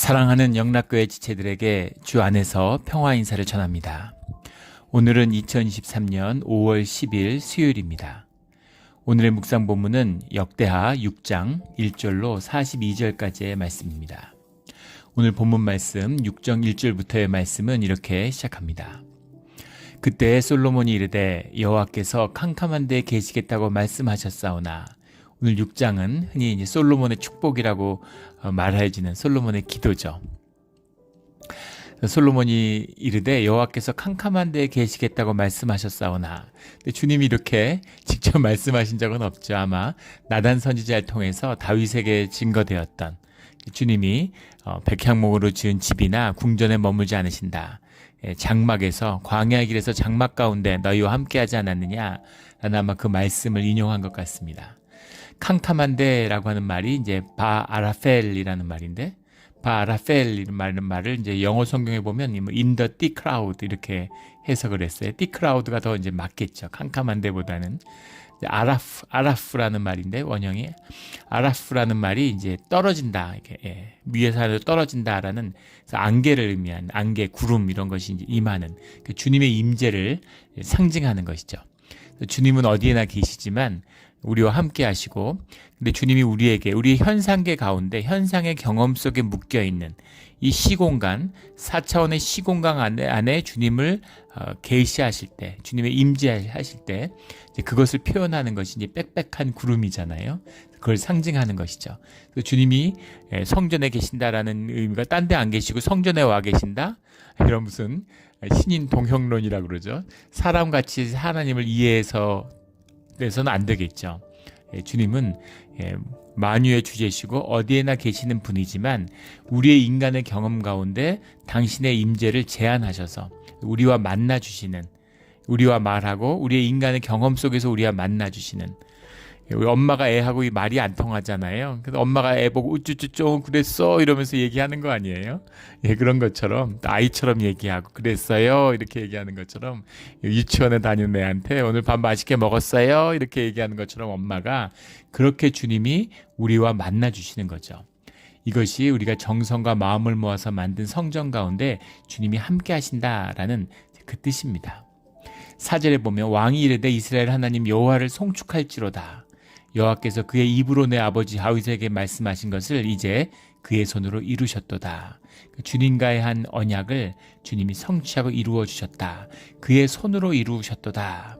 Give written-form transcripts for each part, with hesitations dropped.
사랑하는 영락교회 지체들에게 주 안에서 평화 인사를 전합니다. 오늘은 2023년 5월 10일 수요일입니다. 오늘의 묵상 본문은 역대하 6장 1절로 42절까지의 말씀입니다. 오늘 본문 말씀 6장 1절부터의 말씀은 이렇게 시작합니다. 그때 솔로몬이 이르되 여호와께서 캄캄한 데에 계시겠다고 말씀하셨사오나, 오늘 6장은 흔히 이제 솔로몬의 축복이라고 말해지는 솔로몬의 기도죠. 솔로몬이 이르되 여호와께서 캄캄한 데에 계시겠다고 말씀하셨사오나, 근데 주님이 이렇게 직접 말씀하신 적은 없죠. 아마 나단 선지자를 통해서 다윗에게 증거되었던, 주님이 백향목으로 지은 집이나 궁전에 머물지 않으신다, 장막에서 광야의 길에서 장막 가운데 너희와 함께하지 않았느냐 라는 아마 그 말씀을 인용한 것 같습니다. 캄캄한데라고 하는 말이 이제 바아라펠이라는 말인데, 바아라펠이라는 말을 이제 영어 성경에 보면 in the thick cloud 이렇게 해석을 했어요. thick cloud가 더 이제 맞겠죠. 캄캄한데보다는. 아라프라는 말인데, 원형이 아라프라는 말이 이제 떨어진다, 이렇게 위에서 떨어진다라는, 그래서 안개를 의미한 안개, 구름 이런 것이 이제 임하는 그 주님의 임재를 상징하는 것이죠. 주님은 어디에나 계시지만 우리와 함께 하시고, 근데 주님이 우리에게, 우리의 현상계 가운데, 현상의 경험 속에 묶여있는 이 시공간, 4차원의 시공간 안에 주님을 계시하실 때, 주님의 임재하실 때, 이제 그것을 표현하는 것이 이제 빽빽한 구름이잖아요. 그걸 상징하는 것이죠. 주님이 성전에 계신다라는 의미가 딴 데 안 계시고 성전에 와 계신다? 이런 무슨 신인 동형론이라고 그러죠. 사람같이 하나님을 이해해서 내서는 안 되겠죠. 주님은 만유의 주제시고 어디에나 계시는 분이지만 우리의 인간의 경험 가운데 당신의 임재를 제한하셔서 우리와 만나 주시는, 우리와 말하고 우리의 인간의 경험 속에서 우리와 만나 주시는, 우리 엄마가 애하고 이 말이 안 통하잖아요. 그래서 엄마가 애 보고 우쭈쭈 좀 그랬어 이러면서 얘기하는 거 아니에요? 그런 것처럼 아이처럼 얘기하고 그랬어요 이렇게 얘기하는 것처럼, 유치원에 다니는 애한테 오늘 밥 맛있게 먹었어요 이렇게 얘기하는 것처럼 엄마가 그렇게 주님이 우리와 만나 주시는 거죠. 이것이 우리가 정성과 마음을 모아서 만든 성전 가운데 주님이 함께 하신다라는 그 뜻입니다. 4절에 보면 왕이 이르되 이스라엘 하나님 여호와를 송축할지로다. 여호와께서 그의 입으로 내 아버지 다윗에게 말씀하신 것을 이제 그의 손으로 이루셨도다. 주님과의 한 언약을 주님이 성취하고 이루어 주셨다. 그의 손으로 이루셨도다.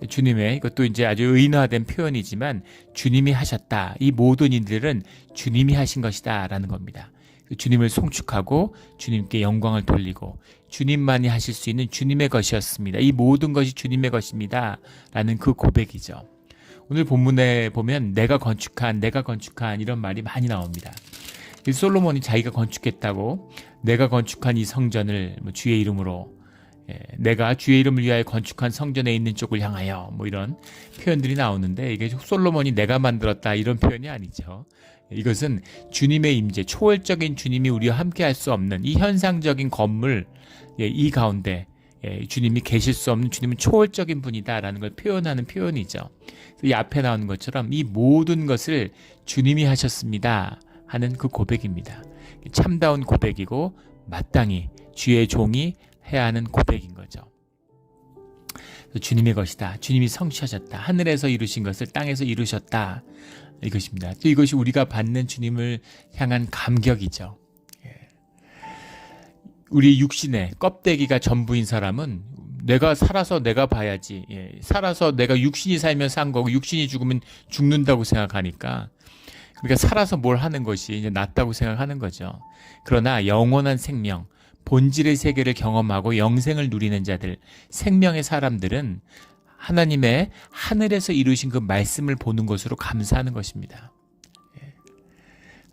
주님의, 이것도 이제 아주 의인화된 표현이지만 주님이 하셨다. 이 모든 일들은 주님이 하신 것이다 라는 겁니다. 주님을 송축하고 주님께 영광을 돌리고 주님만이 하실 수 있는 주님의 것이었습니다. 이 모든 것이 주님의 것입니다 라는 그 고백이죠. 오늘 본문에 보면 내가 건축한 이런 말이 많이 나옵니다. 솔로몬이 자기가 건축했다고, 내가 건축한 이 성전을 주의 이름으로, 내가 주의 이름을 위하여 건축한 성전에 있는 쪽을 향하여, 이런 표현들이 나오는데, 이게 솔로몬이 내가 만들었다 이런 표현이 아니죠. 이것은 주님의 임재, 초월적인 주님이 우리와 함께 할 수 없는 이 현상적인 건물, 이 가운데 주님이 계실 수 없는, 주님은 초월적인 분이다라는 걸 표현하는 표현이죠. 이 앞에 나오는 것처럼 이 모든 것을 주님이 하셨습니다 하는 그 고백입니다. 참다운 고백이고 마땅히 주의 종이 해야 하는 고백인 거죠. 주님의 것이다. 주님이 성취하셨다. 하늘에서 이루신 것을 땅에서 이루셨다. 이것입니다. 또 이것이 우리가 받는 주님을 향한 감격이죠. 우리 육신의 껍데기가 전부인 사람은 내가 살아서 내가 봐야지, 살아서 내가 육신이 살면 산 거고 육신이 죽으면 죽는다고 생각하니까, 그러니까 살아서 뭘 하는 것이 이제 낫다고 생각하는 거죠. 그러나 영원한 생명, 본질의 세계를 경험하고 영생을 누리는 자들, 생명의 사람들은 하나님의 하늘에서 이루신 그 말씀을 보는 것으로 감사하는 것입니다.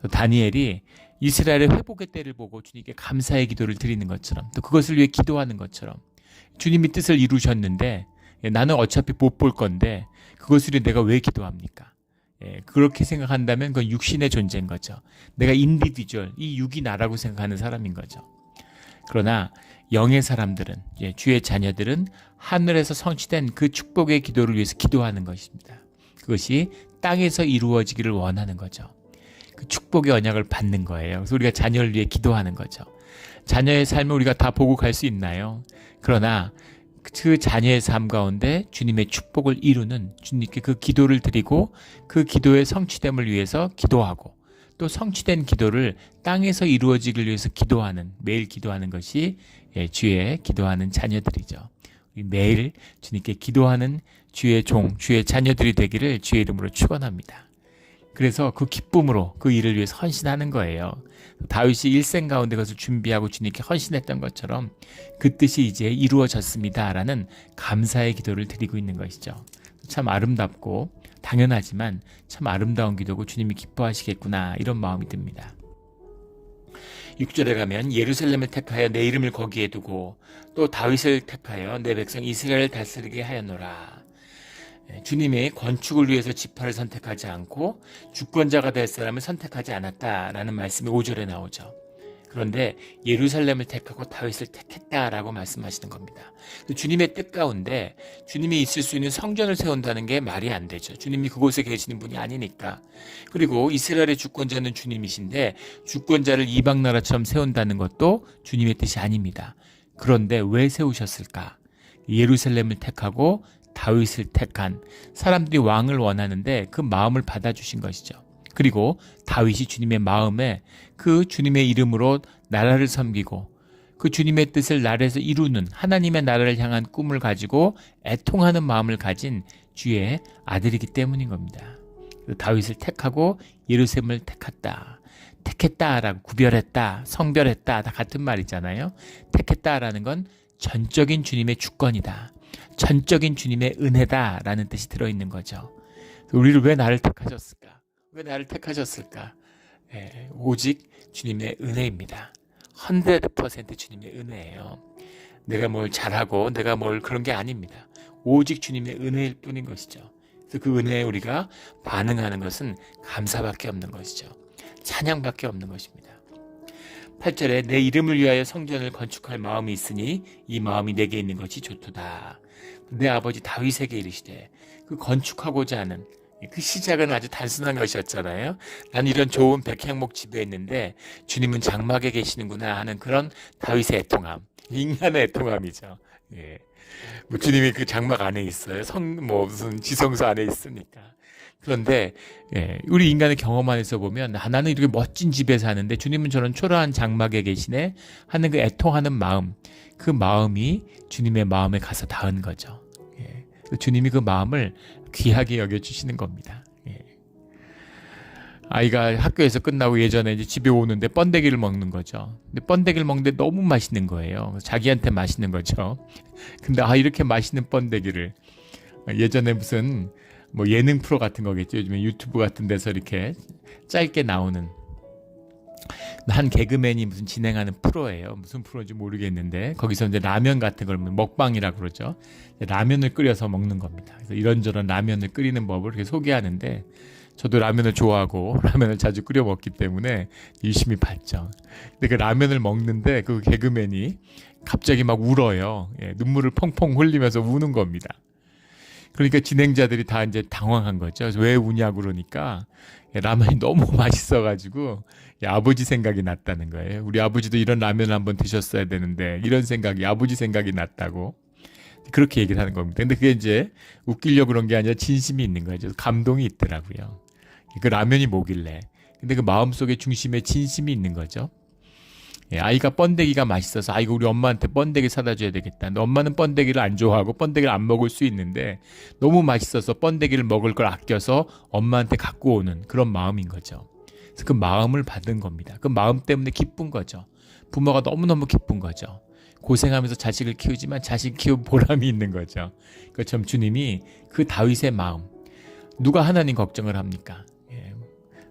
다니엘이 이스라엘의 회복의 때를 보고 주님께 감사의 기도를 드리는 것처럼, 또 그것을 위해 기도하는 것처럼, 주님이 뜻을 이루셨는데 나는 어차피 못 볼 건데 그것을 위해 내가 왜 기도합니까? 그렇게 생각한다면 그건 육신의 존재인 거죠. 내가 인디비주얼, 이 육이 나라고 생각하는 사람인 거죠. 그러나 영의 사람들은, 주의 자녀들은 하늘에서 성취된 그 축복의 기도를 위해서 기도하는 것입니다. 그것이 땅에서 이루어지기를 원하는 거죠. 그 축복의 언약을 받는 거예요. 그래서 우리가 자녀를 위해 기도하는 거죠. 자녀의 삶을 우리가 다 보고 갈 수 있나요? 그러나 그 자녀의 삶 가운데 주님의 축복을 이루는 주님께 그 기도를 드리고 그 기도의 성취됨을 위해서 기도하고 또 성취된 기도를 땅에서 이루어지길 위해서 기도하는, 매일 기도하는 것이 주의 기도하는 자녀들이죠. 매일 주님께 기도하는 주의 종, 주의 자녀들이 되기를 주의 이름으로 축원합니다. 그래서 그 기쁨으로 그 일을 위해서 헌신하는 거예요. 다윗이 일생 가운데 그것을 준비하고 주님께 헌신했던 것처럼 그 뜻이 이제 이루어졌습니다라는 감사의 기도를 드리고 있는 것이죠. 참 아름답고 당연하지만 참 아름다운 기도고 주님이 기뻐하시겠구나 이런 마음이 듭니다. 6절에 가면 예루살렘을 택하여 내 이름을 거기에 두고 또 다윗을 택하여 내 백성 이스라엘을 다스리게 하였노라. 주님이 건축을 위해서 지파를 선택하지 않고 주권자가 될 사람을 선택하지 않았다라는 말씀이 5절에 나오죠. 그런데 예루살렘을 택하고 다윗을 택했다라고 말씀하시는 겁니다. 주님의 뜻 가운데 주님이 있을 수 있는 성전을 세운다는 게 말이 안 되죠. 주님이 그곳에 계시는 분이 아니니까. 그리고 이스라엘의 주권자는 주님이신데 주권자를 이방 나라처럼 세운다는 것도 주님의 뜻이 아닙니다. 그런데 왜 세우셨을까? 예루살렘을 택하고 다윗을 택한 사람들이 왕을 원하는데 그 마음을 받아주신 것이죠. 그리고 다윗이 주님의 마음에 그 주님의 이름으로 나라를 섬기고 그 주님의 뜻을 나라에서 이루는 하나님의 나라를 향한 꿈을 가지고 애통하는 마음을 가진 주의 아들이기 때문인 겁니다. 다윗을 택하고 예루살렘을 택했다라고 구별했다, 성별했다 다 같은 말이잖아요. 택했다라는 건 전적인 주님의 주권이다. 전적인 주님의 은혜다라는 뜻이 들어있는 거죠. 우리를 왜 나를 택하셨을까? 왜 나를 택하셨을까? 오직 주님의 은혜입니다. 100% 주님의 은혜예요. 내가 뭘 잘하고 내가 뭘 그런 게 아닙니다. 오직 주님의 은혜일 뿐인 것이죠. 그래서 그 은혜에 우리가 반응하는 것은 감사밖에 없는 것이죠. 찬양밖에 없는 것입니다. 8절에 내 이름을 위하여 성전을 건축할 마음이 있으니 이 마음이 내게 있는 것이 좋도다. 내 아버지 다윗에게 이르시되 그 건축하고자 하는 그 시작은 아주 단순한 것이었잖아요. 난 이런 좋은 백향목 집에 있는데 주님은 장막에 계시는구나 하는 그런 다윗의 애통함, 인간의 애통함이죠. 뭐 주님이 그 장막 안에 있어요. 무슨 지성소 안에 있으니까. 그런데 우리 인간의 경험 안에서 보면 나는 이렇게 멋진 집에 사는데 주님은 저런 초라한 장막에 계시네 하는 그 애통하는 마음, 그 마음이 주님의 마음에 가서 닿은 거죠. 주님이 그 마음을 귀하게 여겨주시는 겁니다. 아이가 학교에서 끝나고 예전에 이제 집에 오는데 번데기를 먹는 거죠. 근데 번데기를 먹는데 너무 맛있는 거예요. 자기한테 맛있는 거죠. 근데 이렇게 맛있는 번데기를 예전에 무슨 뭐 예능 프로 같은 거겠죠. 요즘에 유튜브 같은 데서 이렇게 짧게 나오는 한 개그맨이 무슨 진행하는 프로예요. 무슨 프로인지 모르겠는데 거기서 이제 라면 같은 걸 먹방이라고 그러죠. 라면을 끓여서 먹는 겁니다. 그래서 이런저런 라면을 끓이는 법을 이렇게 소개하는데 저도 라면을 좋아하고 라면을 자주 끓여 먹기 때문에 유심히 봤죠. 근데 그 라면을 먹는데 그 개그맨이 갑자기 막 울어요. 눈물을 펑펑 흘리면서 우는 겁니다. 그러니까 진행자들이 다 이제 당황한 거죠. 그래서 왜 우냐고 그러니까 라면이 너무 맛있어가지고 아버지 생각이 났다는 거예요. 우리 아버지도 이런 라면을 한번 드셨어야 되는데 이런 생각이 아버지 생각이 났다고 그렇게 얘기를 하는 겁니다. 근데 그게 이제 웃기려고 그런 게 아니라 진심이 있는 거죠. 감동이 있더라고요. 그 라면이 뭐길래. 근데 그 마음속에 중심에 진심이 있는 거죠. 아이가 번데기가 맛있어서 이거 우리 엄마한테 번데기 사다 줘야 되겠다. 근데 엄마는 번데기를 안 좋아하고 번데기를 안 먹을 수 있는데 너무 맛있어서 번데기를 먹을 걸 아껴서 엄마한테 갖고 오는 그런 마음인 거죠. 그래서 그 마음을 받은 겁니다. 그 마음 때문에 기쁜 거죠. 부모가 너무너무 기쁜 거죠. 고생하면서 자식을 키우지만 자식 키운 보람이 있는 거죠. 그것처럼 주님이 그 다윗의 마음, 누가 하나님 걱정을 합니까?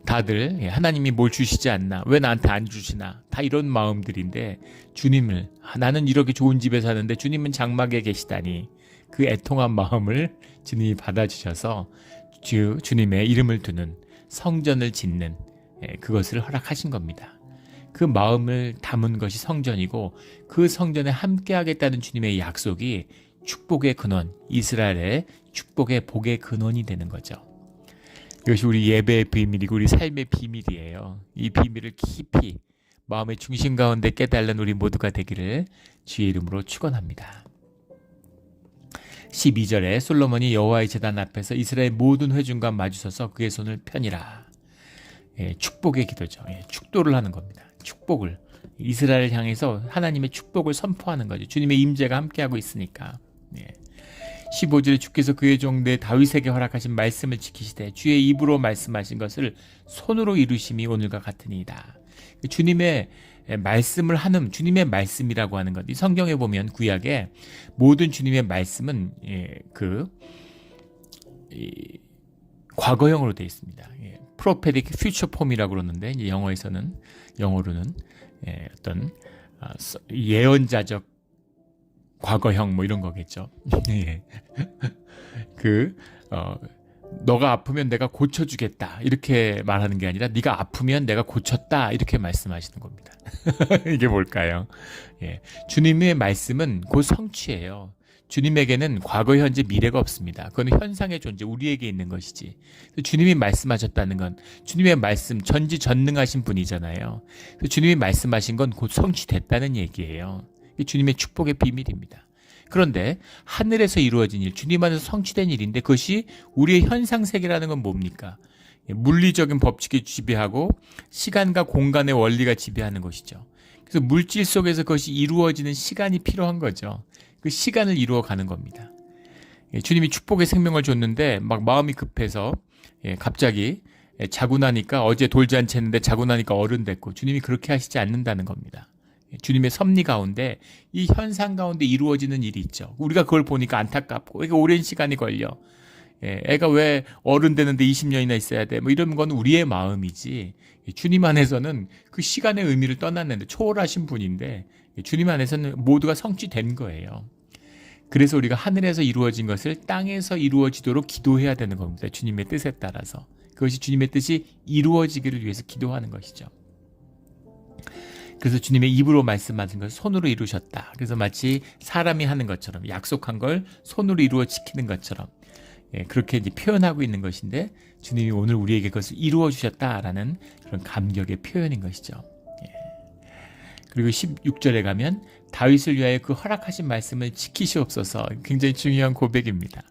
다들 하나님이 뭘 주시지 않나, 왜 나한테 안 주시나, 다 이런 마음들인데 주님을 나는 이렇게 좋은 집에 사는데 주님은 장막에 계시다니 그 애통한 마음을 주님이 받아주셔서 주님의 이름을 두는 성전을 짓는 그것을 허락하신 겁니다. 그 마음을 담은 것이 성전이고 그 성전에 함께 하겠다는 주님의 약속이 축복의 근원, 이스라엘의 축복의 복의 근원이 되는 거죠. 이것이 우리 예배의 비밀이고 우리 삶의 비밀이에요. 이 비밀을 깊이 마음의 중심 가운데 깨달는 우리 모두가 되기를 주의 이름으로 축원합니다. 12절에 솔로몬이 여호와의 제단 앞에서 이스라엘 모든 회중과 마주서서 그의 손을 펴니라. 축복의 기도죠. 축도를 하는 겁니다. 축복을. 이스라엘을 향해서 하나님의 축복을 선포하는 거죠. 주님의 임재가 함께하고 있으니까. 15절에 주께서 그의 종 내 다윗에게 허락하신 말씀을 지키시되 주의 입으로 말씀하신 것을 손으로 이루심이 오늘과 같으니이다. 주님의 말씀을 하는 주님의 말씀이라고 하는 것. 이 성경에 보면 구약에 모든 주님의 말씀은 과거형으로 되어 있습니다. prophetic future form이라고 그러는데 이제 영어로는 어떤 예언자적 과거형 뭐 이런 거겠죠. 너가 아프면 내가 고쳐주겠다 이렇게 말하는 게 아니라 네가 아프면 내가 고쳤다 이렇게 말씀하시는 겁니다. 이게 뭘까요? 주님의 말씀은 곧 성취예요. 주님에게는 과거, 현재, 미래가 없습니다. 그건 현상의 존재, 우리에게 있는 것이지. 주님이 말씀하셨다는 건 주님의 말씀, 전지전능하신 분이잖아요. 주님이 말씀하신 건 곧 성취됐다는 얘기예요. 이게 주님의 축복의 비밀입니다. 그런데 하늘에서 이루어진 일, 주님 안에서 성취된 일인데 그것이 우리의 현상세계라는 건 뭡니까? 물리적인 법칙이 지배하고 시간과 공간의 원리가 지배하는 것이죠. 그래서 물질 속에서 그것이 이루어지는 시간이 필요한 거죠. 그 시간을 이루어가는 겁니다. 주님이 축복의 생명을 줬는데 막 마음이 급해서 갑자기 자고 나니까 어제 돌잔치 했는데 자고 나니까 어른 됐고 주님이 그렇게 하시지 않는다는 겁니다. 주님의 섭리 가운데 이 현상 가운데 이루어지는 일이 있죠. 우리가 그걸 보니까 안타깝고 이게 오랜 시간이 걸려. 애가 왜 어른 되는데 20년이나 있어야 돼? 뭐 이런 건 우리의 마음이지. 주님 안에서는 그 시간의 의미를 떠났는데 초월하신 분인데 주님 안에서는 모두가 성취된 거예요. 그래서 우리가 하늘에서 이루어진 것을 땅에서 이루어지도록 기도해야 되는 겁니다. 주님의 뜻에 따라서. 그것이 주님의 뜻이 이루어지기를 위해서 기도하는 것이죠. 그래서 주님의 입으로 말씀하신 것을 손으로 이루셨다. 그래서 마치 사람이 하는 것처럼 약속한 걸 손으로 이루어 지키는 것처럼 그렇게 이제 표현하고 있는 것인데 주님이 오늘 우리에게 그것을 이루어 주셨다라는 그런 감격의 표현인 것이죠. 그리고 16절에 가면 다윗을 위하여 그 허락하신 말씀을 지키시옵소서. 굉장히 중요한 고백입니다.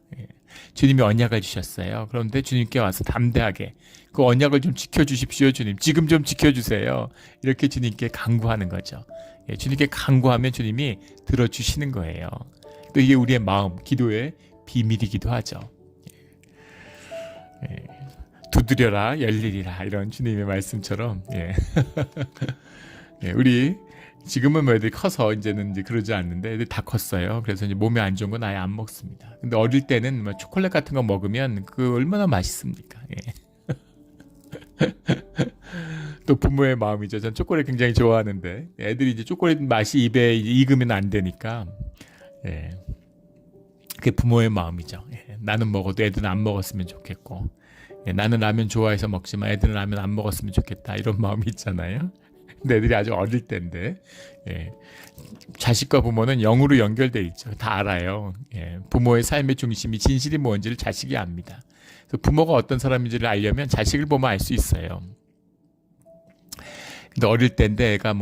주님이 언약을 주셨어요. 그런데 주님께 와서 담대하게 그 언약을 좀 지켜주십시오. 주님 지금 좀 지켜주세요. 이렇게 주님께 간구하는 거죠. 주님께 간구하면 주님이 들어주시는 거예요. 또 이게 우리의 마음, 기도의 비밀이기도 하죠. 두드려라 열리리라 이런 주님의 말씀처럼 우리 지금은 뭐 애들이 커서 이제는 이제 그러지 않는데 애들이 다 컸어요. 그래서 이제 몸에 안 좋은 건 아예 안 먹습니다. 근데 어릴 때는 뭐 초콜릿 같은 거 먹으면 그 얼마나 맛있습니까? 또 부모의 마음이죠. 전 초콜릿 굉장히 좋아하는데 애들이 이제 초콜릿 맛이 입에 익으면 안 되니까 그게 부모의 마음이죠. 나는 먹어도 애들은 안 먹었으면 좋겠고 나는 라면 좋아해서 먹지만 애들은 라면 안 먹었으면 좋겠다 이런 마음이 있잖아요. 근데 애들이 아주 어릴 때인데 자식과 부모는 영으로 연결돼 있죠. 다 알아요. 부모의 삶의 중심이 진실이 뭔지를 자식이 압니다. 그래서 부모가 어떤 사람인지를 알려면 자식을 보면 알 수 있어요. 근데 어릴 때인데 애가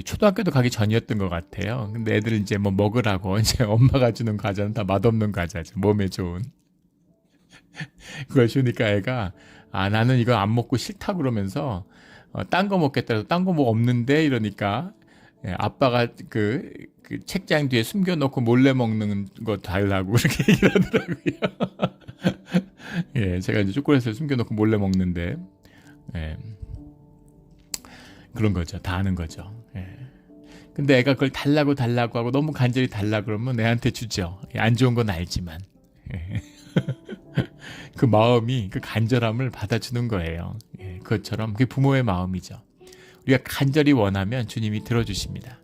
초등학교도 가기 전이었던 것 같아요. 근데 애들 이제 먹으라고 이제 엄마가 주는 과자는 다 맛없는 과자죠. 몸에 좋은. 그걸 주니까 애가 나는 이거 안 먹고 싫다 그러면서 딴 거 먹겠다 해서 딴 거 뭐 없는데 이러니까 아빠가 그 책장 뒤에 숨겨놓고 몰래 먹는 거 달라고 그렇게 얘기를 하더라고요. 제가 이제 초콜릿을 숨겨놓고 몰래 먹는데 그런 거죠. 다 아는 거죠. 근데 애가 그걸 달라고 하고 너무 간절히 달라고 그러면 애한테 주죠. 안 좋은 건 알지만 그 마음이 그 간절함을 받아주는 거예요. 그것처럼 그게 부모의 마음이죠. 우리가 간절히 원하면 주님이 들어주십니다.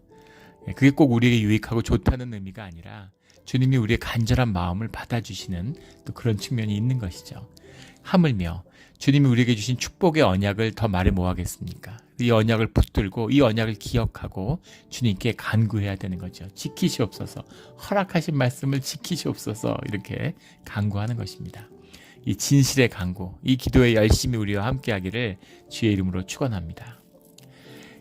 그게 꼭 우리에게 유익하고 좋다는 의미가 아니라 주님이 우리의 간절한 마음을 받아주시는 또 그런 측면이 있는 것이죠. 하물며 주님이 우리에게 주신 축복의 언약을 더 말해 뭐 하겠습니까? 이 언약을 붙들고 이 언약을 기억하고 주님께 간구해야 되는 거죠. 지키시옵소서. 허락하신 말씀을 지키시옵소서. 이렇게 간구하는 것입니다. 이 진실의 간구, 이 기도에 열심히 우리와 함께하기를 주의 이름으로 축원합니다.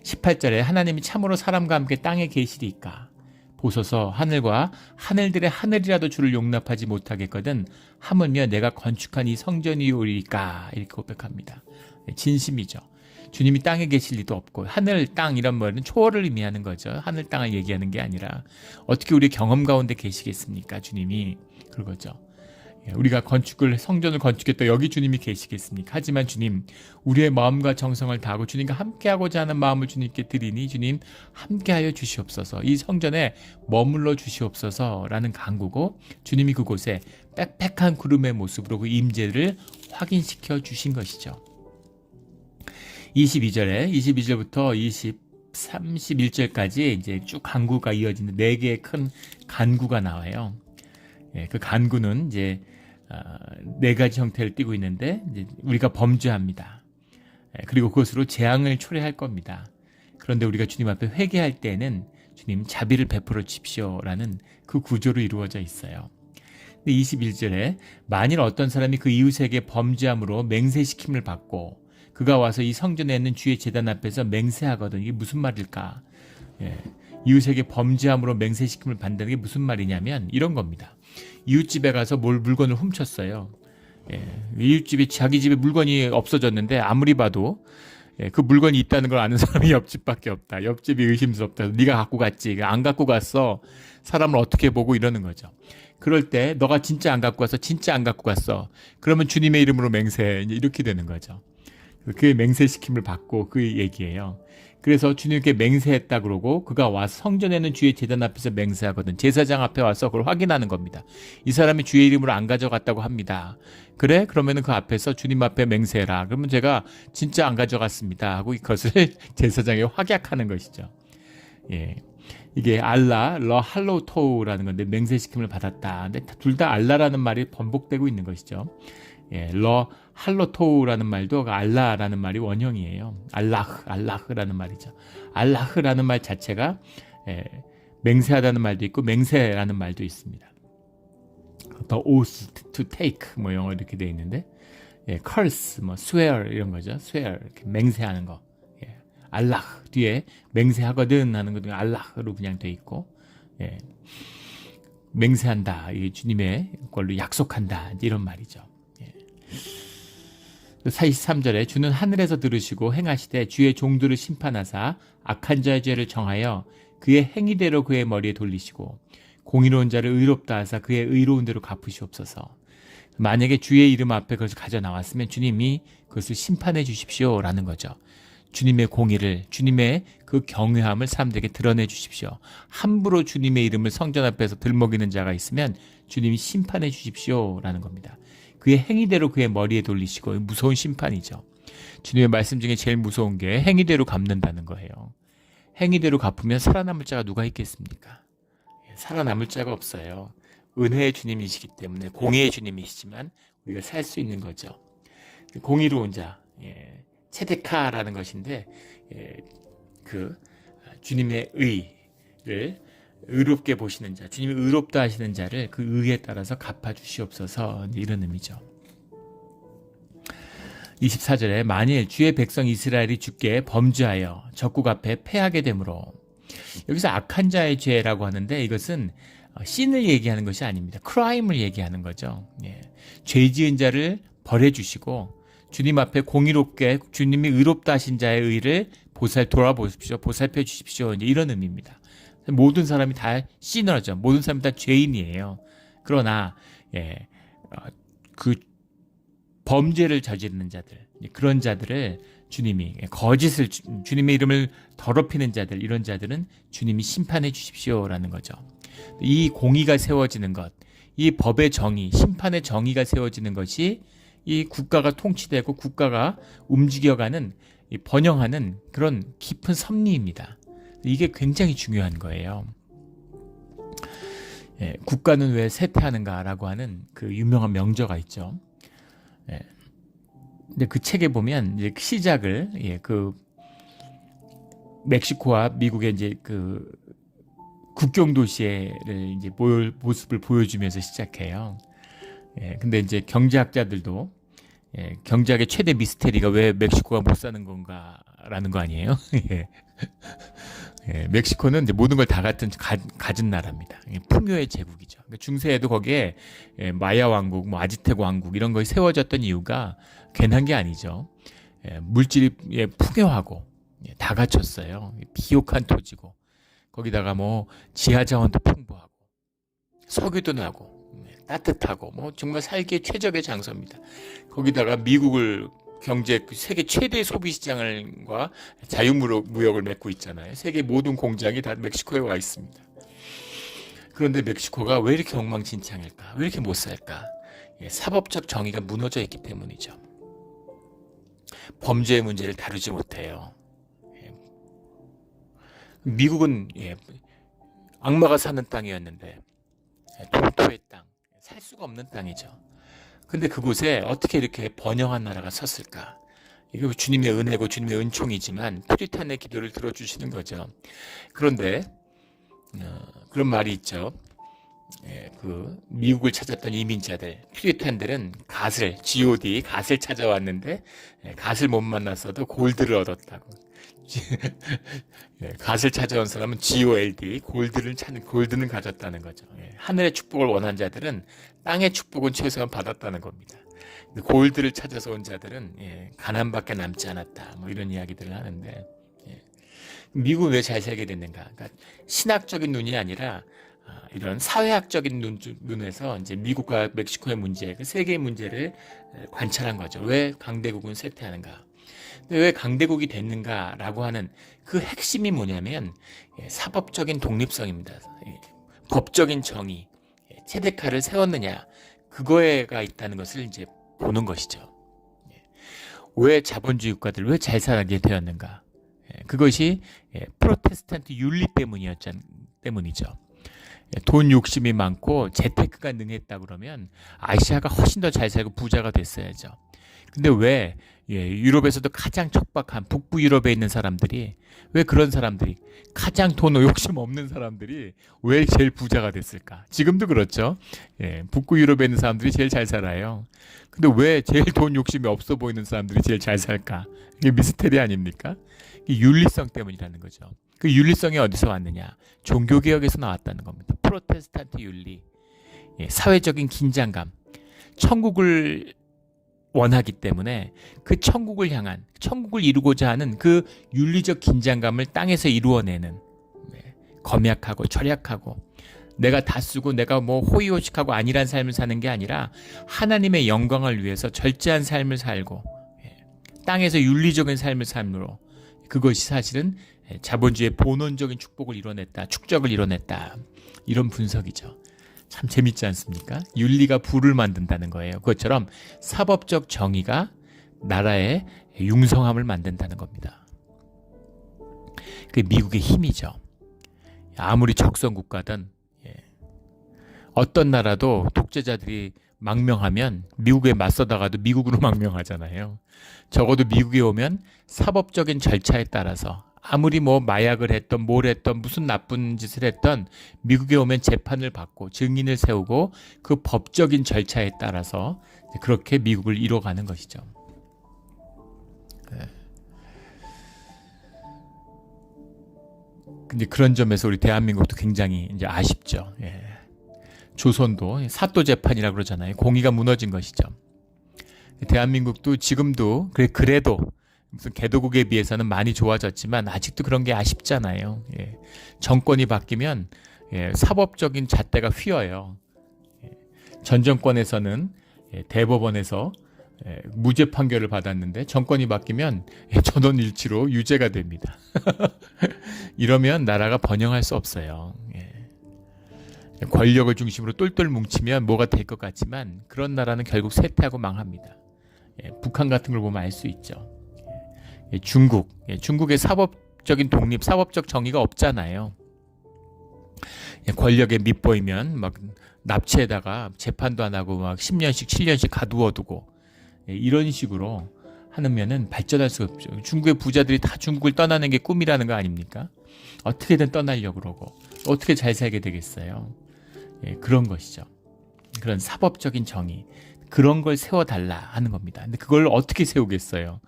18절에 하나님이 참으로 사람과 함께 땅에 계시리이까 보소서 하늘과 하늘들의 하늘이라도 주를 용납하지 못하겠거든 하물며 내가 건축한 이 성전이오리까 이렇게 고백합니다. 진심이죠. 주님이 땅에 계실 리도 없고 하늘, 땅 이런 말은 초월을 의미하는 거죠. 하늘, 땅을 얘기하는 게 아니라 어떻게 우리 경험 가운데 계시겠습니까? 주님이 그거죠. 우리가 성전을 건축했다 여기 주님이 계시겠습니까? 하지만 주님 우리의 마음과 정성을 다하고 주님과 함께하고자 하는 마음을 주님께 드리니 주님 함께하여 주시옵소서. 이 성전에 머물러 주시옵소서라는 간구고 주님이 그곳에 빽빽한 구름의 모습으로 그 임재를 확인시켜 주신 것이죠. 22절부터 31절까지 이제 쭉 간구가 이어지는 4개의 큰 간구가 나와요. 그 간구는 이제 4가지 형태를 띠고 있는데 이제 우리가 범죄합니다. 그리고 그것으로 재앙을 초래할 겁니다. 그런데 우리가 주님 앞에 회개할 때에는 주님 자비를 베풀어 주십시오라는 그 구조로 이루어져 있어요. 21절에 만일 어떤 사람이 그 이웃에게 범죄함으로 맹세시킴을 받고 그가 와서 이 성전에 있는 주의 제단 앞에서 맹세하거든. 이게 무슨 말일까? 이웃에게 범죄함으로 맹세시킴을 받는다는 게 무슨 말이냐면 이런 겁니다. 이웃집에 가서 물건을 훔쳤어요. 이웃집이 자기 집에 물건이 없어졌는데 아무리 봐도 그 물건이 있다는 걸 아는 사람이 옆집밖에 없다. 옆집이 의심스럽다. 네가 갖고 갔지. 안 갖고 갔어. 사람을 어떻게 보고 이러는 거죠. 그럴 때 너가 진짜 안 갖고 왔어. 진짜 안 갖고 갔어. 그러면 주님의 이름으로 맹세해. 이렇게 되는 거죠. 그의 맹세시킴을 받고 그 얘기예요. 그래서 주님께 맹세했다 그러고 그가 와서 성전에는 주의 제단 앞에서 맹세하거든. 제사장 앞에 와서 그걸 확인하는 겁니다. 이 사람이 주의 이름으로 안 가져갔다고 합니다. 그래? 그러면은 그 앞에서 주님 앞에 맹세해라. 그러면 제가 진짜 안 가져갔습니다 하고 이것을 제사장에 확약하는 것이죠. 이게 알라, 러 할로토우라는 건데 맹세시킴을 받았다. 근데 둘 다 알라라는 말이 번복되고 있는 것이죠. 러 할로토우라는 말도 알라라는 말이 원형이에요. 알라흐라는 말이죠. 알라흐라는 말 자체가 맹세하다는 말도 있고 맹세라는 말도 있습니다. The oath to take 뭐 영어 이렇게 되어 있는데 curse, 뭐 swear 이런 거죠. swear 이렇게 맹세하는 거. 알라흐 뒤에 맹세하거든 하는 것도 알라흐로 그냥 되어 있고 맹세한다. 이게 주님의 걸로 약속한다. 이런 말이죠. 43절에 주는 하늘에서 들으시고 행하시되 주의 종들을 심판하사 악한 자의 죄를 정하여 그의 행위대로 그의 머리에 돌리시고 공의로운 자를 의롭다 하사 그의 의로운 대로 갚으시옵소서. 만약에 주의 이름 앞에 그것을 가져 나왔으면 주님이 그것을 심판해 주십시오라는 거죠. 주님의 공의를, 주님의 그 경외함을 사람들에게 드러내 주십시오. 함부로 주님의 이름을 성전 앞에서 들먹이는 자가 있으면 주님이 심판해 주십시오라는 겁니다. 그의 행위대로 그의 머리에 돌리시고 무서운 심판이죠. 주님의 말씀 중에 제일 무서운 게 행위대로 갚는다는 거예요. 행위대로 갚으면 살아남을 자가 누가 있겠습니까? 살아남을 자가 없어요. 은혜의 주님이시기 때문에 공의의 주님이시지만 우리가 살 수 있는 거죠. 공의로운 자, 체데카라는 것인데 그 주님의 의를 의롭게 보시는 자, 주님이 의롭다 하시는 자를 그 의에 따라서 갚아주시옵소서 이런 의미죠. 24절에 만일 주의 백성 이스라엘이 주께 범죄하여 적국 앞에 패하게 되므로 여기서 악한 자의 죄라고 하는데 이것은 신을 얘기하는 것이 아닙니다. 크라임을 얘기하는 거죠. 죄 지은 자를 벌해 주시고 주님 앞에 공의롭게 주님이 의롭다 하신 자의 의를 돌아보십시오. 보살펴 주십시오. 이런 의미입니다. 모든 사람이 다 시너죠. 모든 사람이 다 죄인이에요. 그러나 그 범죄를 저지르는 자들, 그런 자들을 주님이 거짓을 주님의 이름을 더럽히는 자들, 이런 자들은 주님이 심판해 주십시오라는 거죠. 이 공의가 세워지는 것, 이 법의 정의, 심판의 정의가 세워지는 것이 이 국가가 통치되고 국가가 움직여가는 번영하는 그런 깊은 섭리입니다. 이게 굉장히 중요한 거예요. 국가는 왜 쇠퇴하는가라고 하는 그 유명한 명저가 있죠. 근데 그 책에 보면 이제 시작을 그 멕시코와 미국의 이제 그 국경 도시를 이제 모습을 보여주면서 시작해요. 근데 이제 경제학자들도 경제학의 최대 미스테리가 왜 멕시코가 못 사는 건가라는 거 아니에요? 예. 멕시코는 이제 모든 걸 다 가진 나라입니다. 풍요의 제국이죠. 그러니까 중세에도 거기에 마야 왕국, 뭐 아즈텍 왕국 이런 것이 세워졌던 이유가 괜한 게 아니죠. 물질이 풍요하고 다 갖췄어요. 비옥한 토지고 거기다가 뭐 지하 자원도 풍부하고 석유도 나고 따뜻하고 뭐 정말 살기에 최적의 장소입니다. 거기다가 미국을 세계 최대 소비 시장과 자유무역을 맺고 있잖아요. 세계 모든 공장이 다 멕시코에 와 있습니다. 그런데 멕시코가 왜 이렇게 엉망진창일까? 왜 이렇게 못 살까? 사법적 정의가 무너져 있기 때문이죠. 범죄의 문제를 다루지 못해요. 미국은 악마가 사는 땅이었는데 동토의 땅, 살 수가 없는 땅이죠. 근데 그곳에 어떻게 이렇게 번영한 나라가 섰을까? 이거 주님의 은혜고 주님의 은총이지만 퓨리탄의 기도를 들어주시는 거죠. 그런데 그런 말이 있죠. 그 미국을 찾았던 이민자들, 퓨리탄들은 G.O.D, 갓을 찾아왔는데 갓을 못 만났어도 골드를 얻었다고. 갓을 찾아온 사람은 G.O.L.D, 골드는 가졌다는 거죠. 하늘의 축복을 원한 자들은 땅의 축복은 최소한 받았다는 겁니다. 골드를 찾아서 온 자들은 가난밖에 남지 않았다. 뭐 이런 이야기들을 하는데 미국은 왜 잘 살게 됐는가? 그러니까 신학적인 눈이 아니라 이런 사회학적인 눈에서 이제 미국과 멕시코의 문제, 그 세계의 문제를 관찰한 거죠. 왜 강대국은 쇠퇴하는가? 왜 강대국이 됐는가라고 하는 그 핵심이 뭐냐면 사법적인 독립성입니다. 법적인 정의, 체데카를 세웠느냐 그거에가 있다는 것을 이제 보는 것이죠. 왜 자본주의 국가들 왜 잘 살게 되었는가? 그것이 프로테스탄트 윤리 때문이죠. 돈 욕심이 많고 재테크가 능했다 그러면 아시아가 훨씬 더 잘 살고 부자가 됐어야죠. 근데 왜 유럽에서도 가장 척박한 북부 유럽에 있는 사람들이 왜 그런 사람들이 가장 돈 욕심 없는 사람들이 왜 제일 부자가 됐을까? 지금도 그렇죠. 북부 유럽에 있는 사람들이 제일 잘 살아요. 근데 왜 제일 돈 욕심이 없어 보이는 사람들이 제일 잘 살까? 이게 미스테리 아닙니까? 이게 윤리성 때문이라는 거죠. 그 윤리성이 어디서 왔느냐? 종교개혁에서 나왔다는 겁니다. 프로테스탄트 윤리, 사회적인 긴장감, 천국을 원하기 때문에 그 천국을 이루고자 하는 그 윤리적 긴장감을 땅에서 이루어내는 검약하고 절약하고 내가 다 쓰고 내가 뭐 호의호식하고 안일한 삶을 사는 게 아니라 하나님의 영광을 위해서 절제한 삶을 살고 땅에서 윤리적인 삶을 삶으로 그것이 사실은 자본주의의 본원적인 축복을 이뤄냈다, 축적을 이뤄냈다 이런 분석이죠. 참 재밌지 않습니까? 윤리가 부를 만든다는 거예요. 그것처럼 사법적 정의가 나라의 융성함을 만든다는 겁니다. 그게 미국의 힘이죠. 아무리 적성국가든 어떤 나라도 독재자들이 망명하면 미국에 맞서다가도 미국으로 망명하잖아요. 적어도 미국에 오면 사법적인 절차에 따라서 아무리 뭐 마약을 했던 뭘 했던 무슨 나쁜 짓을 했던 미국에 오면 재판을 받고 증인을 세우고 그 법적인 절차에 따라서 그렇게 미국을 이뤄가는 것이죠. 근데 그런 점에서 우리 대한민국도 굉장히 이제 아쉽죠. 조선도 사또 재판이라고 그러잖아요. 공의가 무너진 것이죠. 대한민국도 지금도 그래도 무슨 개도국에 비해서는 많이 좋아졌지만 아직도 그런 게 아쉽잖아요. 정권이 바뀌면 사법적인 잣대가 휘어요. 전 정권에서는 대법원에서 무죄 판결을 받았는데 정권이 바뀌면 전원일치로 유죄가 됩니다. 이러면 나라가 번영할 수 없어요. 권력을 중심으로 똘똘 뭉치면 뭐가 될 것 같지만 그런 나라는 결국 쇠퇴하고 망합니다. 북한 같은 걸 보면 알 수 있죠. 중국의 사법적인 독립, 사법적 정의가 없잖아요. 권력에 밑보이면 막 납치에다가 재판도 안 하고 막 10년씩 7년씩 가두어두고 이런 식으로 하면은 발전할 수 없죠. 중국의 부자들이 다 중국을 떠나는 게 꿈이라는 거 아닙니까? 어떻게든 떠나려고 그러고 어떻게 잘 살게 되겠어요. 그런 것이죠. 그런 사법적인 정의, 그런 걸 세워달라 하는 겁니다. 근데 그걸 어떻게 세우겠어요?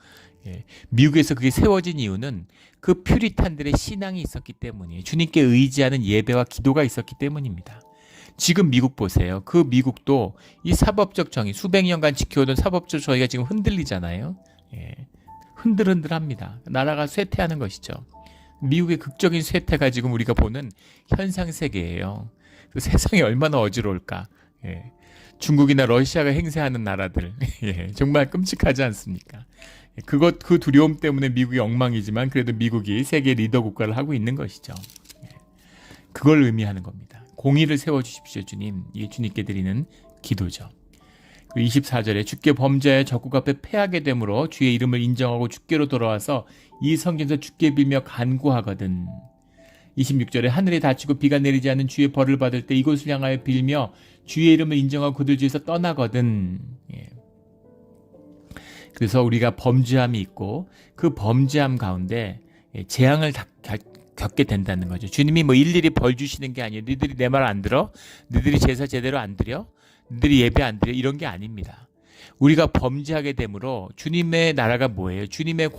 예, 미국에서 그게 세워진 이유는 그 퓨리탄들의 신앙이 있었기 때문이에요. 주님께 의지하는 예배와 기도가 있었기 때문입니다. 지금 미국 보세요. 그 미국도 이 사법적 정의, 수백 년간 지켜오던 사법적 정의가 지금 흔들리잖아요. 예, 흔들흔들합니다. 나라가 쇠퇴하는 것이죠. 미국의 극적인 쇠퇴가 지금 우리가 보는 현상세계예요. 그 세상이 얼마나 어지러울까. 예, 중국이나 러시아가 행세하는 나라들, 예, 정말 끔찍하지 않습니까? 그 두려움 때문에 미국이 엉망이지만 그래도 미국이 세계 리더 국가를 하고 있는 것이죠. 예, 그걸 의미하는 겁니다. 공의를 세워주십시오, 주님. 이게 주님께 드리는 기도죠. 24절에 주께 범죄하여 적국 앞에 패하게 되므로 주의 이름을 인정하고 주께로 돌아와서 이 성전에서 주께 빌며 간구하거든. 26절에 하늘이 닫히고 비가 내리지 않는 주의 벌을 받을 때 이곳을 향하여 빌며 주의 이름을 인정하고 그들 중에서 떠나거든. 예. 그래서 우리가 범죄함이 있고 그 범죄함 가운데 재앙을 겪게 된다는 거죠. 주님이 뭐 일일이 벌 주시는 게 아니에요. 너희들이 내 말 안 들어? 너희들이 제사 제대로 안 드려? 너희들이 예배 안 드려? 이런 게 아닙니다. 우리가 범죄하게 되므로 주님의 나라가 뭐예요? 주님의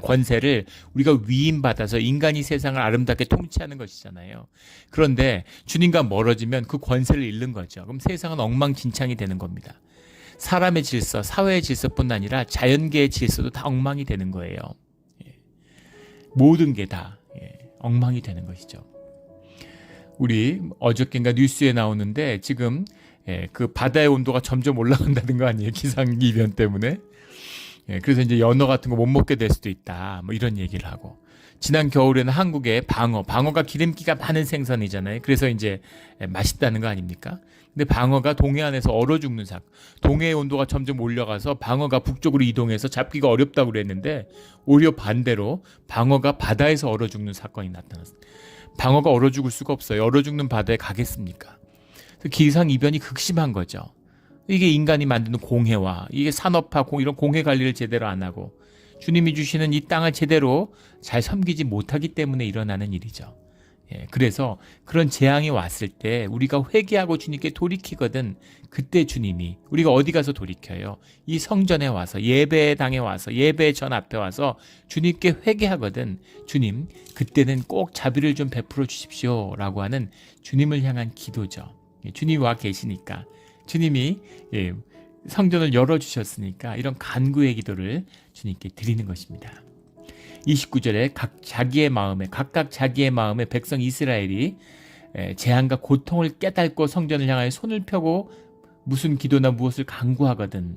권세를 우리가 위임받아서 인간이 세상을 아름답게 통치하는 것이잖아요. 그런데 주님과 멀어지면 그 권세를 잃는 거죠. 그럼 세상은 엉망진창이 되는 겁니다. 사람의 질서, 사회의 질서뿐 아니라 자연계의 질서도 다 엉망이 되는 거예요. 모든 게 다 엉망이 되는 것이죠. 우리 어저께인가 뉴스에 나오는데 지금 그 바다의 온도가 점점 올라간다는 거 아니에요? 기상이변 때문에. 그래서 이제 연어 같은 거 못 먹게 될 수도 있다. 뭐 이런 얘기를 하고. 지난 겨울에는 한국에 방어가 기름기가 많은 생선이잖아요. 그래서 이제 맛있다는 거 아닙니까? 근데 방어가 동해안에서 얼어 죽는 사건. 동해의 온도가 점점 올라가서 방어가 북쪽으로 이동해서 잡기가 어렵다고 그랬는데 오히려 반대로 방어가 바다에서 얼어 죽는 사건이 나타났어요. 방어가 얼어 죽을 수가 없어요. 얼어 죽는 바다에 가겠습니까? 기상이변이 극심한 거죠. 이게 인간이 만드는 공해와 이게 산업화, 이런 공해 관리를 제대로 안 하고 주님이 주시는 이 땅을 제대로 잘 섬기지 못하기 때문에 일어나는 일이죠. 그래서 그런 재앙이 왔을 때 우리가 회개하고 주님께 돌이키거든. 그때 주님이 우리가 어디 가서 돌이켜요? 이 성전에 와서 예배당에 와서 예배 전 앞에 와서 주님께 회개하거든. 주님 그때는 꼭 자비를 좀 베풀어 주십시오 라고 하는 주님을 향한 기도죠. 주님이 와 계시니까 주님이 성전을 열어주셨으니까 이런 간구의 기도를 주님께 드리는 것입니다. 29절에 각각 자기의 마음에 백성 이스라엘이 재앙과 고통을 깨닫고 성전을 향하여 손을 펴고 무슨 기도나 무엇을 간구하거든.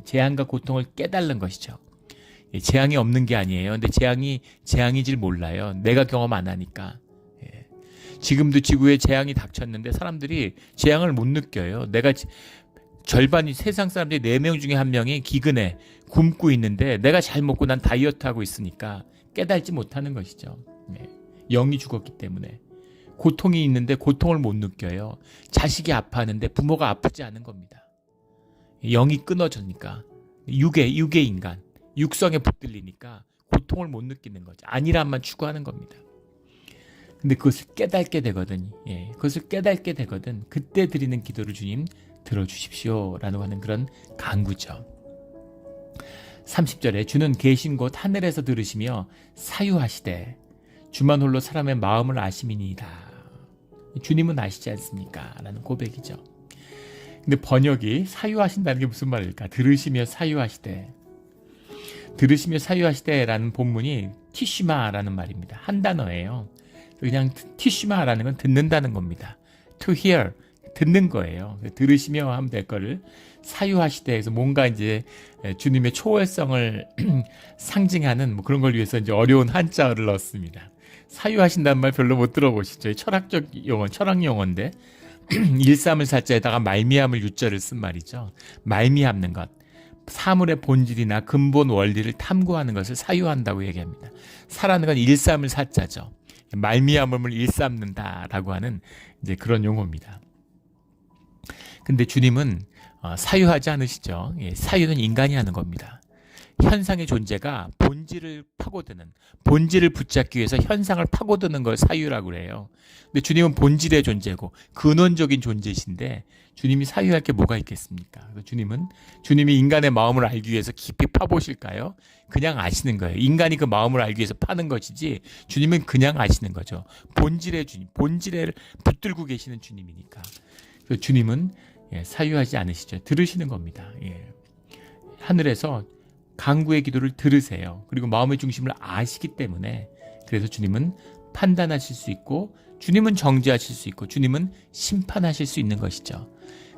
재앙과 고통을 깨달는 것이죠. 재앙이 없는 게 아니에요. 근데 재앙이질 몰라요. 내가 경험 안 하니까. 지금도 지구에 재앙이 닥쳤는데 사람들이 재앙을 못 느껴요. 내가 절반이 세상 사람들이 4명 중에 1명이 기근해 굶고 있는데 내가 잘 먹고 난 다이어트하고 있으니까 깨달지 못하는 것이죠. 영이 죽었기 때문에. 고통이 있는데 고통을 못 느껴요. 자식이 아파하는데 부모가 아프지 않은 겁니다. 영이 끊어지니까. 육의 인간, 육성에 붙들리니까 고통을 못 느끼는 거죠. 안일함만 추구하는 겁니다. 근데 그것을 깨닫게 되거든. 그것을 깨닫게 되거든. 그때 드리는 기도를 주님 들어주십시오 라고 하는 그런 간구죠. 30절에 주는 계신 곳 하늘에서 들으시며 사유하시되 주만 홀로 사람의 마음을 아심이니이다. 주님은 아시지 않습니까? 라는 고백이죠. 근데 번역이 사유하신다는 게 무슨 말일까? 들으시며 사유하시되. 들으시며 사유하시되 라는 본문이 티슈마라는 말입니다. 한 단어예요. 그냥 티슈마라는 건 듣는다는 겁니다. To hear, 듣는 거예요. 들으시며 하면 될 거를 사유하시되 해서 뭔가 이제 주님의 초월성을 상징하는 뭐 그런 걸 위해서 이제 어려운 한자어를 넣었습니다. 사유하신다는 말 별로 못 들어보시죠? 철학적 용어, 철학 용어인데 일삼을 사자에다가 말미암을 유자를 쓴 말이죠. 말미암는 것, 사물의 본질이나 근본 원리를 탐구하는 것을 사유한다고 얘기합니다. 사라는 건 일삼을 사자죠. 말미암음을 일삼는다라고 하는 이제 그런 용어입니다. 근데 주님은 사유하지 않으시죠. 사유는 인간이 하는 겁니다. 현상의 존재가 본질을 파고드는, 본질을 붙잡기 위해서 현상을 파고드는 걸 사유라고 그래요. 근데 주님은 본질의 존재고 근원적인 존재이신데 주님이 사유할 게 뭐가 있겠습니까? 주님이 인간의 마음을 알기 위해서 깊이 파보실까요? 그냥 아시는 거예요. 인간이 그 마음을 알기 위해서 파는 것이지 주님은 그냥 아시는 거죠. 본질의 주님, 본질을 붙들고 계시는 주님이니까. 그래서 주님은 사유하지 않으시죠. 들으시는 겁니다. 하늘에서 간구의 기도를 들으세요. 그리고 마음의 중심을 아시기 때문에, 그래서 주님은 판단하실 수 있고 주님은 정죄하실 수 있고 주님은 심판하실 수 있는 것이죠.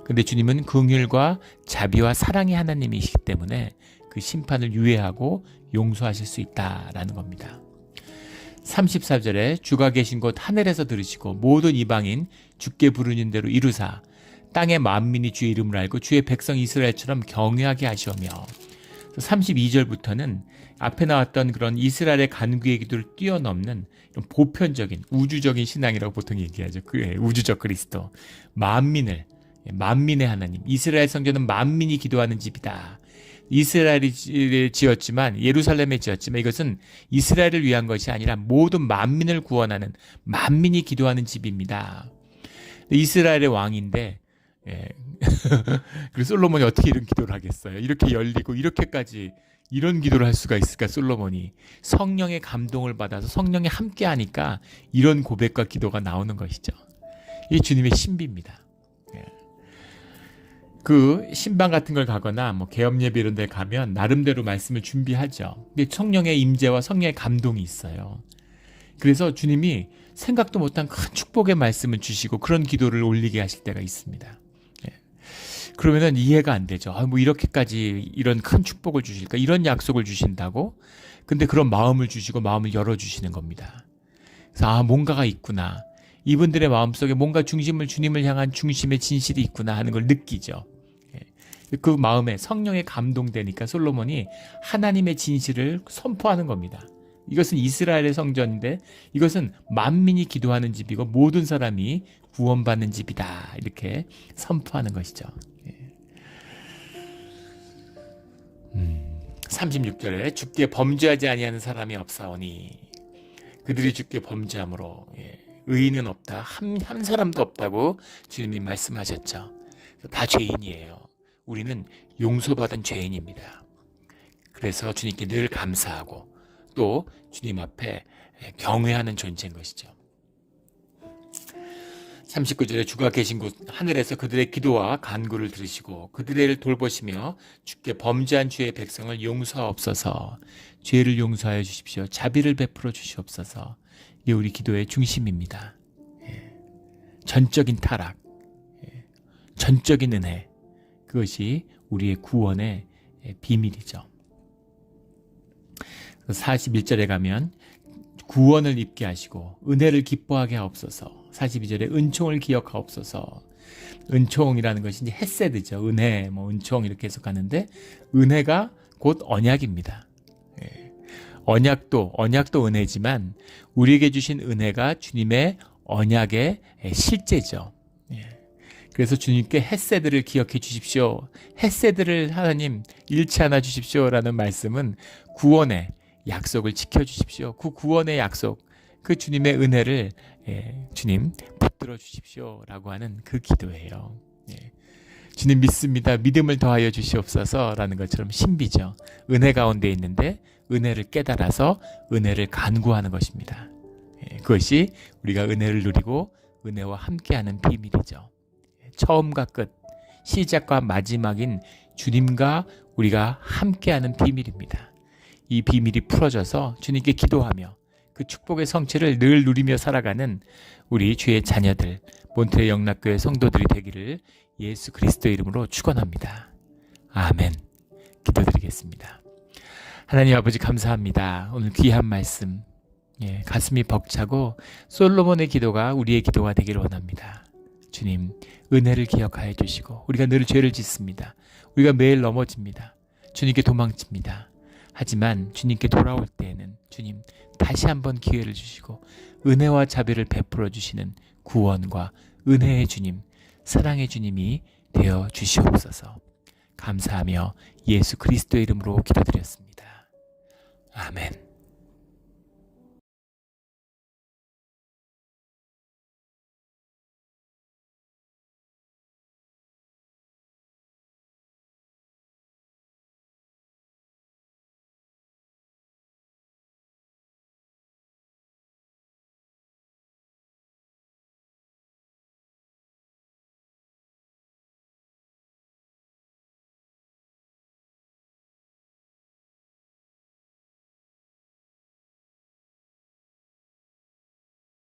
그런데 주님은 긍휼과 자비와 사랑의 하나님이시기 때문에 그 심판을 유예하고 용서하실 수 있다라는 겁니다. 34절에 주가 계신 곳 하늘에서 들으시고 모든 이방인 주께 부르는 대로 이루사 땅의 만민이 주의 이름을 알고 주의 백성 이스라엘처럼 경외하게 하시오며, 32절부터는 앞에 나왔던 그런 이스라엘의 간구의 기도를 뛰어넘는 보편적인 우주적인 신앙이라고 보통 얘기하죠. 우주적 그리스도, 만민의 하나님, 이스라엘 성전은 만민이 기도하는 집이다. 이스라엘이 지었지만, 예루살렘에 지었지만 이것은 이스라엘을 위한 것이 아니라 모든 만민을 구원하는 만민이 기도하는 집입니다. 이스라엘의 왕인데 그래서 솔로몬이 어떻게 이런 기도를 하겠어요? 이렇게 열리고 이렇게까지 이런 기도를 할 수가 있을까? 솔로몬이 성령의 감동을 받아서 성령이 함께 하니까 이런 고백과 기도가 나오는 것이죠. 이게 주님의 신비입니다. 그 신방 같은 걸 가거나 개업 예배 이런 데 가면 나름대로 말씀을 준비하죠. 근데 성령의 임재와 성령의 감동이 있어요. 그래서 주님이 생각도 못한 큰 축복의 말씀을 주시고 그런 기도를 올리게 하실 때가 있습니다. 그러면은 이해가 안 되죠. 이렇게까지 이런 큰 축복을 주실까? 이런 약속을 주신다고? 근데 그런 마음을 주시고 마음을 열어주시는 겁니다. 그래서 뭔가가 있구나. 이분들의 마음속에 뭔가 주님을 향한 중심의 진실이 있구나 하는 걸 느끼죠. 그 마음에 성령에 감동되니까 솔로몬이 하나님의 진실을 선포하는 겁니다. 이것은 이스라엘의 성전인데 이것은 만민이 기도하는 집이고 모든 사람이 구원받는 집이다. 이렇게 선포하는 것이죠. 36절에 주께 범죄하지 아니하는 사람이 없사오니 그들이 주께 범죄함으로 의인은 없다. 한 사람도 없다고 주님이 말씀하셨죠. 다 죄인이에요. 우리는 용서받은 죄인입니다. 그래서 주님께 늘 감사하고 또 주님 앞에 경외하는 존재인 것이죠. 39절에 주가 계신 곳 하늘에서 그들의 기도와 간구를 들으시고 그들을 돌보시며 주께 범죄한 주의 백성을 용서하옵소서. 죄를 용서하여 주십시오. 자비를 베풀어 주시옵소서. 이게 우리 기도의 중심입니다. 전적인 타락, 전적인 은혜, 그것이 우리의 구원의 비밀이죠. 41절에 가면 구원을 입게 하시고 은혜를 기뻐하게 하옵소서. 42절에 은총을 기억하옵소서. 은총이라는 것이 이제 헤세드죠. 은혜, 은총 이렇게 해석하는데 은혜가 곧 언약입니다. 언약도 은혜지만 우리에게 주신 은혜가 주님의 언약의 실제죠. 그래서 주님께 헤세드를 기억해 주십시오. 헤세드를 하나님 잃지 않아 주십시오라는 말씀은 구원의 약속을 지켜주십시오. 그 구원의 약속, 그 주님의 은혜를 주님 붙들어 주십시오라고 하는 그 기도예요. 주님 믿습니다. 믿음을 더하여 주시옵소서라는 것처럼 신비죠. 은혜 가운데 있는데 은혜를 깨달아서 은혜를 간구하는 것입니다. 그것이 우리가 은혜를 누리고 은혜와 함께하는 비밀이죠. 처음과 끝, 시작과 마지막인 주님과 우리가 함께하는 비밀입니다. 이 비밀이 풀어져서 주님께 기도하며 그 축복의 성취를 늘 누리며 살아가는 우리 주의 자녀들, 몬트레 영락교회 성도들이 되기를 예수 그리스도의 이름으로 축원합니다. 아멘. 기도드리겠습니다. 하나님 아버지 감사합니다. 오늘 귀한 말씀, 가슴이 벅차고 솔로몬의 기도가 우리의 기도가 되기를 원합니다. 주님, 은혜를 기억하여 주시고 우리가 늘 죄를 짓습니다. 우리가 매일 넘어집니다. 주님께 도망칩니다. 하지만 주님께 돌아올 때에는 주님 다시 한번 기회를 주시고 은혜와 자비를 베풀어 주시는 구원과 은혜의 주님, 사랑의 주님이 되어 주시옵소서. 감사하며 예수 그리스도의 이름으로 기도드렸습니다. 아멘.